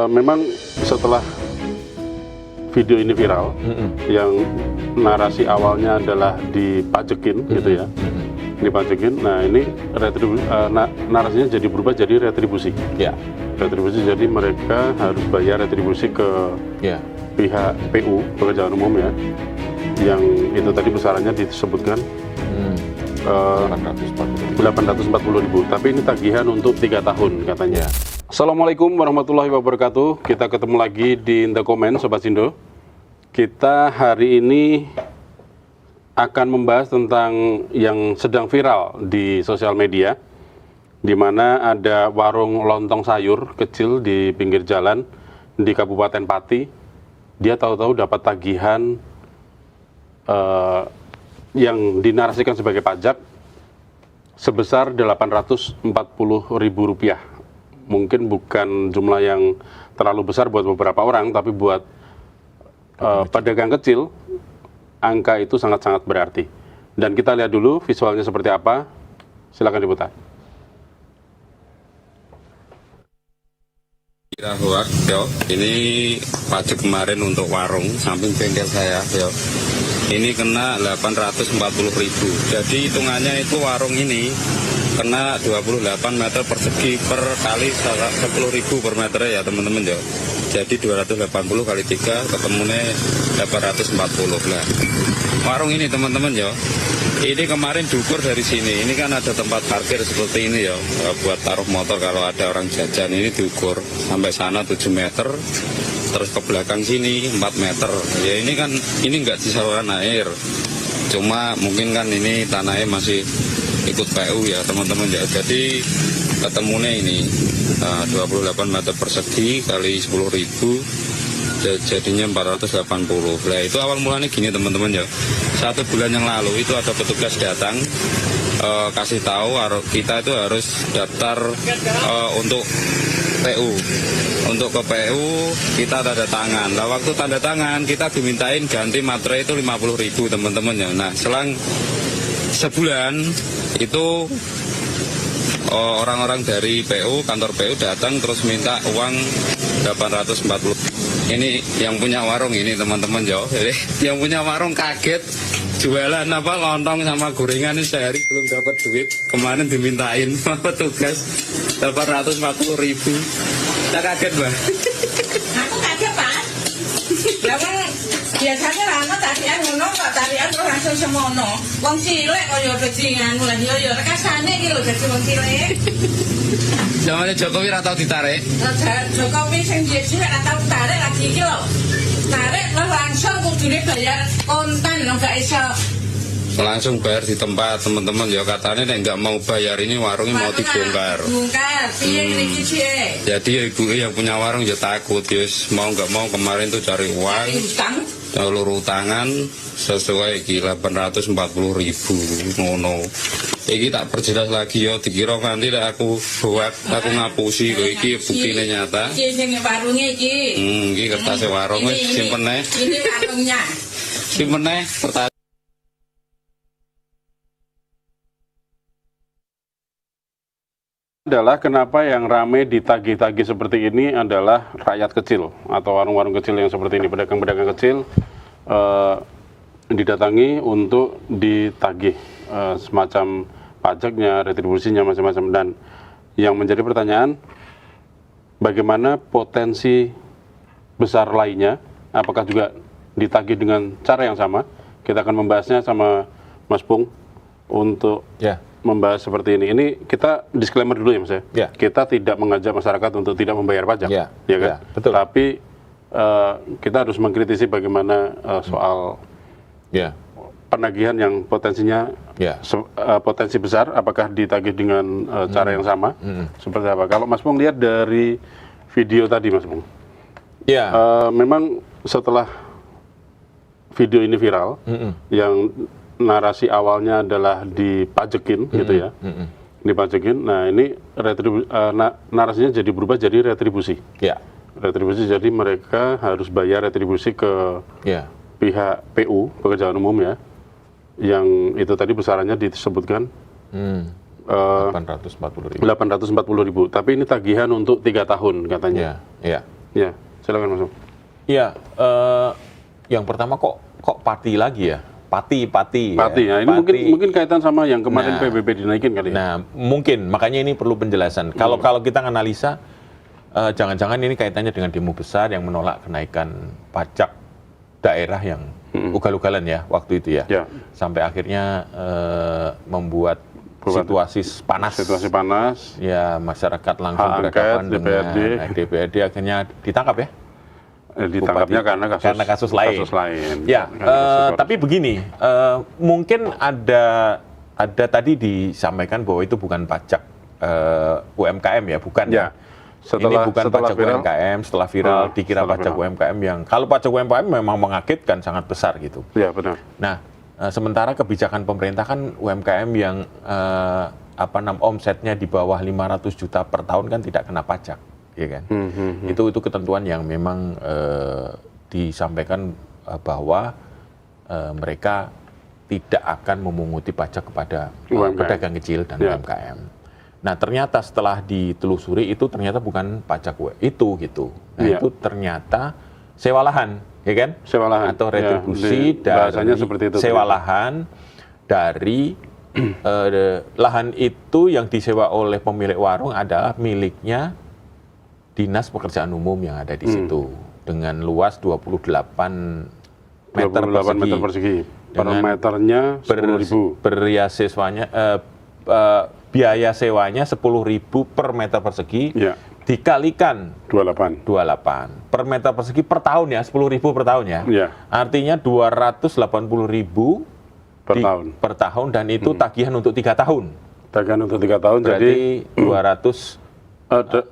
Memang setelah video ini viral, yang narasi awalnya adalah dipajekin, gitu ya, dipajekin. Nah ini narasinya jadi berubah jadi retribusi. Retribusi, jadi mereka harus bayar retribusi ke pihak PU, pekerjaan umum ya, yang itu tadi besarannya disebutkan 840.000. Tapi ini tagihan untuk 3 tahun katanya. Assalamualaikum warahmatullahi wabarakatuh. Kita ketemu lagi di In The Comment, Sobat Sindo. Kita hari ini akan membahas tentang yang sedang viral di sosial media, di mana ada warung lontong sayur kecil di pinggir jalan di Kabupaten Pati. Dia tahu-tahu dapat tagihan yang dinarasikan sebagai pajak sebesar Rp840.000. Mungkin bukan jumlah yang terlalu besar buat beberapa orang, tapi buat pedagang kecil, angka itu sangat-sangat berarti. Dan kita lihat dulu visualnya seperti apa. Silakan diputar. Ini pajak kemarin untuk warung samping bengkel saya, yo. Ini kena 840.000. Jadi hitungannya itu warung ini kena 28 meter persegi per kali 10.000 per meter ya teman-teman ya. Jadi 280 kali 3 ketemunya 840 lah. Warung ini teman-teman ya. Ini kemarin diukur dari sini. Ini kan ada tempat parkir seperti ini ya, buat taruh motor kalau ada orang jajan. Ini diukur sampai sana 7 meter. Terus ke belakang sini 4 meter. Ya ini kan ini nggak di saluran air. Cuma mungkin kan ini tanahnya masih ikut PU ya teman-teman ya. Jadi ketemunya ini 28 meter persegi kali 10.000 jadinya 480. Nah itu awal mulanya gini teman-teman ya. 1 bulan yang lalu itu ada petugas datang kasih tahu kita itu harus daftar untuk PU. Untuk ke PU kita tanda tangan. Nah waktu tanda tangan kita dimintain ganti materai itu 50.000 teman-teman ya. Nah selang sebulan itu orang-orang dari PU, kantor PU datang terus minta uang 840. Ini yang punya warung ini teman-teman ya. Jadi yang punya warung kaget, jualan apa lontong sama gorengan ini sehari belum dapat duit. Kemarin dimintain petugas 840.000. Saya kaget, Mbak. Aku kaget, Pak. Biasanya lama tarian ngono kok tarian terus langsung semono. Wong cilik kaya bajingan mulai yo rekasane iki lho dadi wong cilik. Zamane Jokowi ra tau ditarik. Jokowi sing dhisik ra tau tarik lagi iki lho. Tarik langsung kudune bayar kontan lho gak iso. Langsung bayar di tempat teman-teman ya, katanya nek nggak mau bayar ini warungnya mau dibongkar. Bongkar, jadi ya ibu yang punya warung ya takut, yes mau nggak mau kemarin tuh cari uang, jalur utangan sesuai 840.000 ngono. Iki tak perjelas lagi yo, dikira nanti aku buat aku ngapusi kok iki buktine nyata. Iki sing warunge iki. Iki kertas warung wis simpen ae. Ini warungnya. Simpen ae kertas. Adalah kenapa yang ramai ditagih-tagih seperti ini adalah rakyat kecil atau warung-warung kecil yang seperti ini, pedagang-pedagang kecil didatangi untuk ditagih semacam pajaknya, retribusinya, macam-macam. Dan yang menjadi pertanyaan, bagaimana potensi besar lainnya, apakah juga ditagih dengan cara yang sama? Kita akan membahasnya sama Mas Pung untuk membahas seperti ini. Ini kita disclaimer dulu ya Mas ya. Kita tidak mengajak masyarakat untuk tidak membayar pajak, ya kan? Betul. Tapi kita harus mengkritisi bagaimana soal penagihan yang potensinya potensi besar, apakah ditagih dengan cara yang sama, seperti apa? Kalau Mas Pung lihat dari video tadi Mas Pung, memang setelah video ini viral, yang narasi awalnya adalah dipajekin, gitu ya, dipajekin. Nah ini narasinya jadi berubah jadi retribusi. Retribusi, jadi mereka harus bayar retribusi ke pihak PU, pekerjaan umum ya, yang itu tadi besarannya disebutkan 840.000. Tapi ini tagihan untuk 3 tahun katanya. Ya, silakan Mas. Iya, yang pertama kok pati lagi ya? Pati ya. Ini mungkin kaitan sama yang kemarin PBB dinaikin kali ya. Nah, mungkin makanya ini perlu penjelasan. Kalau kita analisa, jangan-jangan ini kaitannya dengan demo besar yang menolak kenaikan pajak daerah yang ugal-ugalan ya waktu itu ya. Sampai akhirnya membuat situasi panas. Ya, masyarakat langsung berhadapan dengan DPRD akhirnya ditangkap ya. Ditangkapnya karena kasus lain. Ya, tapi begini, mungkin ada tadi disampaikan bahwa itu bukan pajak UMKM ya, bukan ya. Ini bukan pajak viral, UMKM, setelah viral dikira pajak viral. UMKM yang kalau pajak UMKM memang mengagetkan sangat besar gitu. Ya, benar. Nah, sementara kebijakan pemerintah kan UMKM yang omsetnya di bawah 500 juta per tahun kan tidak kena pajak. Ya kan? Itu ketentuan yang memang disampaikan bahwa mereka tidak akan memunguti pajak kepada pedagang kecil dan UMKM. Nah, ternyata setelah ditelusuri itu ternyata bukan pajak itu gitu. Nah, itu ternyata sewa lahan, ya kan? Sewa lahan atau retribusi dari sewa lahan dari lahan itu yang disewa oleh pemilik warung adalah miliknya Dinas Pekerjaan Umum yang ada di situ dengan luas 28 meter persegi. Per meternya 10.000. Biaya sewanya 10.000 per meter persegi. Ya. Dikalikan 28 per meter persegi per tahun ya, 10.000 per tahun ya. Artinya 280.000 per tahun dan itu tagihan untuk 3 tahun. Tagihan untuk 3 tahun berarti jadi 200.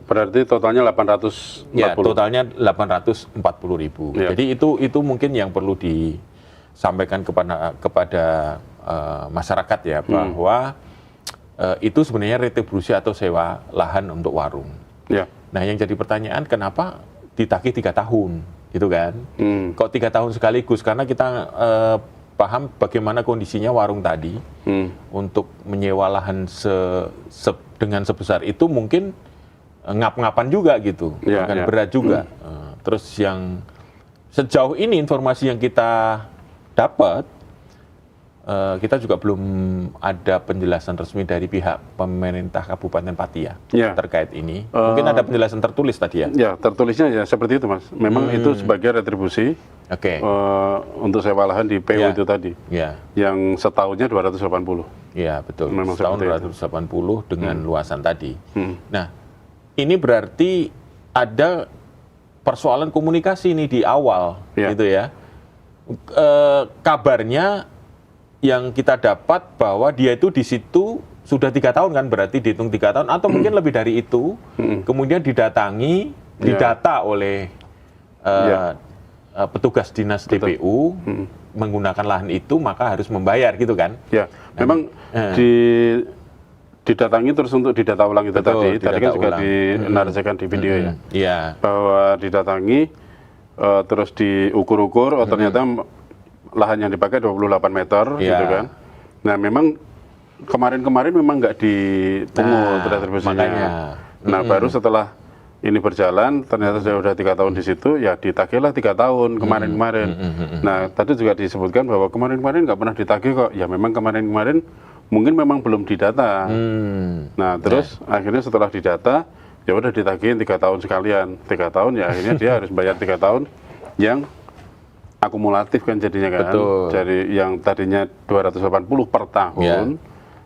Berarti totalnya 840. Ya, totalnya 840.000. Ya. Jadi itu mungkin yang perlu disampaikan kepada masyarakat ya, bahwa itu sebenarnya retribusi atau sewa lahan untuk warung. Ya. Nah, yang jadi pertanyaan kenapa ditagih 3 tahun, gitu kan? Kok 3 tahun sekaligus? Karena kita paham bagaimana kondisinya warung tadi untuk menyewa lahan dengan sebesar itu mungkin ngap-ngapan juga gitu, akan berat juga. Terus yang sejauh ini informasi yang kita dapat, kita juga belum ada penjelasan resmi dari pihak pemerintah Kabupaten Pati ya terkait ini. Mungkin ada penjelasan tertulis tadi ya? Ya, tertulisnya ya seperti itu Mas. Memang itu sebagai retribusi untuk sewa lahan di PU itu tadi. Yang setahunnya 280. Iya, betul. Memang setahun 280 dengan luasan tadi. Nah, ini berarti ada persoalan komunikasi nih di awal, gitu ya. Kabarnya yang kita dapat bahwa dia itu di situ sudah 3 tahun kan, berarti dihitung 3 tahun atau mungkin lebih dari itu. Kemudian didatangi, didata oleh petugas dinas DPU menggunakan lahan itu, maka harus membayar gitu kan? Ya, memang didatangi terus untuk didata ulang itu tadi kan juga dinarasikan di video bahwa didatangi terus diukur-ukur, ternyata lahan yang dipakai 28 meter gitu kan. Nah, memang kemarin memang nggak dipungut retribusinya. Nah, baru setelah ini berjalan, ternyata sudah 3 tahun di situ, ya ditagihlah 3 tahun kemarin-kemarin. Nah, tadi juga disebutkan bahwa kemarin-kemarin nggak pernah ditagih kok. Ya memang kemarin-kemarin mungkin memang belum didata. Nah, terus akhirnya setelah didata, ya udah ditagihin 3 tahun sekalian. 3 tahun ya akhirnya dia harus bayar 3 tahun yang akumulatif kan jadinya kan. Betul. Jadi yang tadinya 280 per tahun,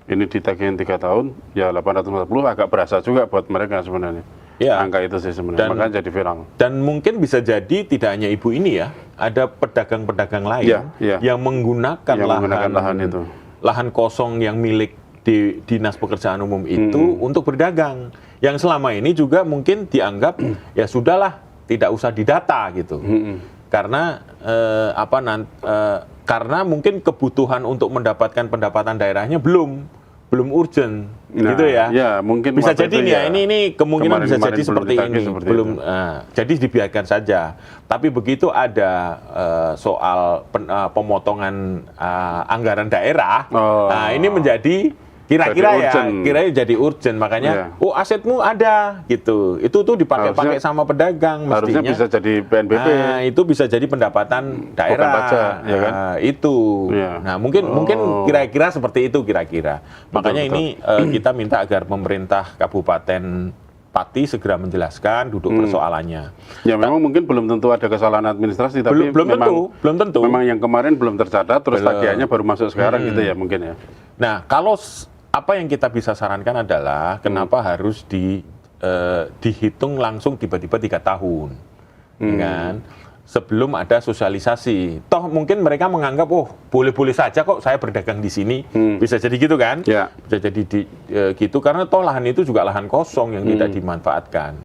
ini ditagihin 3 tahun, ya 840 agak berasa juga buat mereka sebenarnya. Angka itu sih sebenarnya, makanya jadi viral. Dan mungkin bisa jadi tidak hanya ibu ini ya, ada pedagang-pedagang lain yang menggunakan lahan itu. Lahan kosong yang milik di Dinas Pekerjaan Umum itu untuk berdagang. Yang selama ini juga mungkin dianggap ya sudahlah, tidak usah didata gitu. Karena karena mungkin kebutuhan untuk mendapatkan pendapatan daerahnya belum urgent, gitu ya. Ya, mungkin bisa jadi nih ya, ini kemungkinan bisa jadi seperti ini. Jadi dibiarkan saja. Tapi begitu ada soal pemotongan anggaran daerah, nah ini menjadi Kira-kira jadi urgent, makanya asetmu ada gitu. Itu tuh dipakai sama pedagang mestinya. Harusnya bisa jadi PNBP. Nah, itu bisa jadi pendapatan daerah. Bukan pajak, ya kan? Itu. Nah, mungkin kira-kira seperti itu kira-kira. Makanya ini kita minta agar pemerintah Kabupaten Pati segera menjelaskan duduk persoalannya. Ya memang mungkin belum tentu ada kesalahan administrasi, tapi belum tentu. Memang yang kemarin belum tercatat, terus tagihannya baru masuk sekarang gitu ya mungkin ya. Nah, kalau apa yang kita bisa sarankan adalah kenapa harus dihitung langsung tiba-tiba 3 tahun, kan? Sebelum ada sosialisasi. Toh mungkin mereka menganggap, boleh-boleh saja kok saya berdagang di sini. Bisa jadi gitu kan? Bisa jadi gitu, karena toh lahan itu juga lahan kosong yang tidak dimanfaatkan.